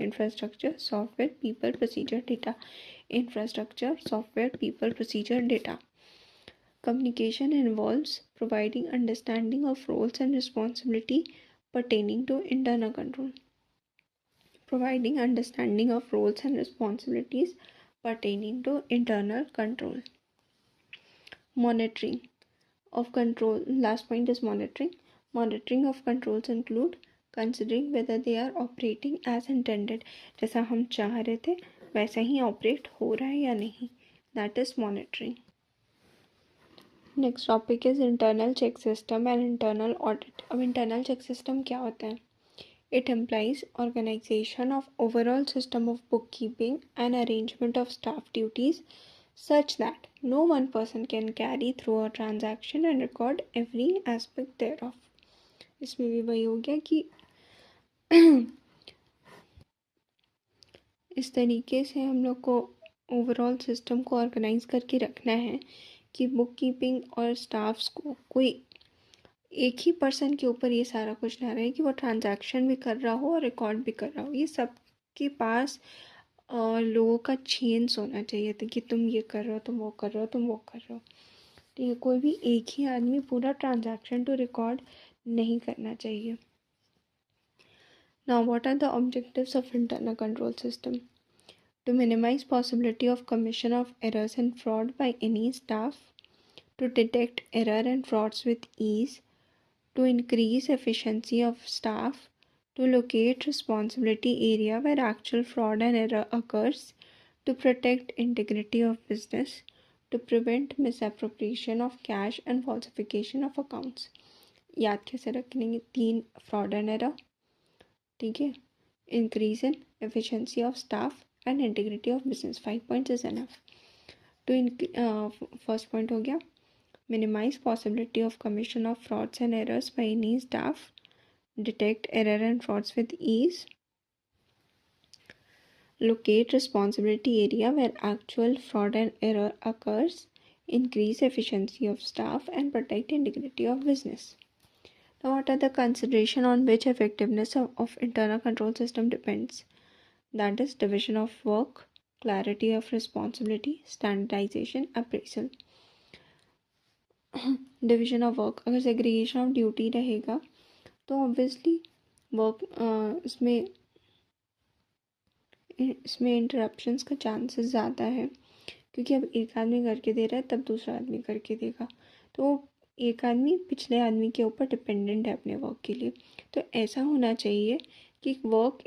infrastructure, software, people, procedure, data. Infrastructure, software, people, procedure, data. Communication involves providing understanding of roles and responsibility pertaining to internal control. Providing understanding of roles and responsibilities pertaining to internal control. Monitoring of control. Last point is monitoring. Monitoring of controls include considering whether they are operating as intended. जैसा हम चाह रहे थे वैसा ही operate हो रहा है या नहीं. That is monitoring. Next topic is internal check system and internal audit. अब इंटरनल चेक सिस्टम क्या होता है? It employs organisation of overall system of book keeping and arrangement of staff duties such that no one person can carry through a transaction and record every aspect thereof. इसमें भी वही हो गया कि इस तरीके से हम लोग को ओवरऑल सिस्टम को ऑर्गेनाइज करके रखना है कि बुक कीपिंग और स्टाफ्स को कोई एक ही पर्सन के ऊपर ये सारा कुछ ना रहे कि वो ट्रांजैक्शन भी कर रहा हो और रिकॉर्ड भी कर रहा हो. ये सबके पास लोगों का चेंज होना चाहिए था कि तुम ये कर रहे हो, तुम वो कर रहे हो, तुम वो कर रहे हो. ठीक है, कोई भी एक ही आदमी पूरा ट्रांजैक्शन टू रिकॉर्ड नहीं करना चाहिए. Now what are the objectives of internal control system? To minimise possibility of commission of errors and fraud by any staff, to detect error and frauds with ease, to increase efficiency of staff, to locate responsibility area where actual fraud and error occurs, to protect integrity of business, to prevent misappropriation of cash and falsification of accounts. याद कैसे रखेंगे? 3 fraud and error. ठीक है, increase in efficiency of staff and integrity of business. 5 points is enough. First point हो गया, minimize possibility of commission of frauds and errors by any staff, detect error and frauds with ease, locate responsibility area where actual fraud and error occurs, increase efficiency of staff, and protect integrity of business. Now, what are the consideration on which effectiveness of internal control system depends? That is division of work, clarity of responsibility, standardization, appraisal. Division of work. अगर segregation of duty रहेगा तो obviously work इसमें interruptions का chances ज़्यादा है, क्योंकि अब एक आदमी करके दे रहा है तब दूसरा आदमी करके देगा, तो एक आदमी पिछले आदमी के ऊपर डिपेंडेंट है अपने वर्क के लिए. तो ऐसा होना चाहिए कि वर्क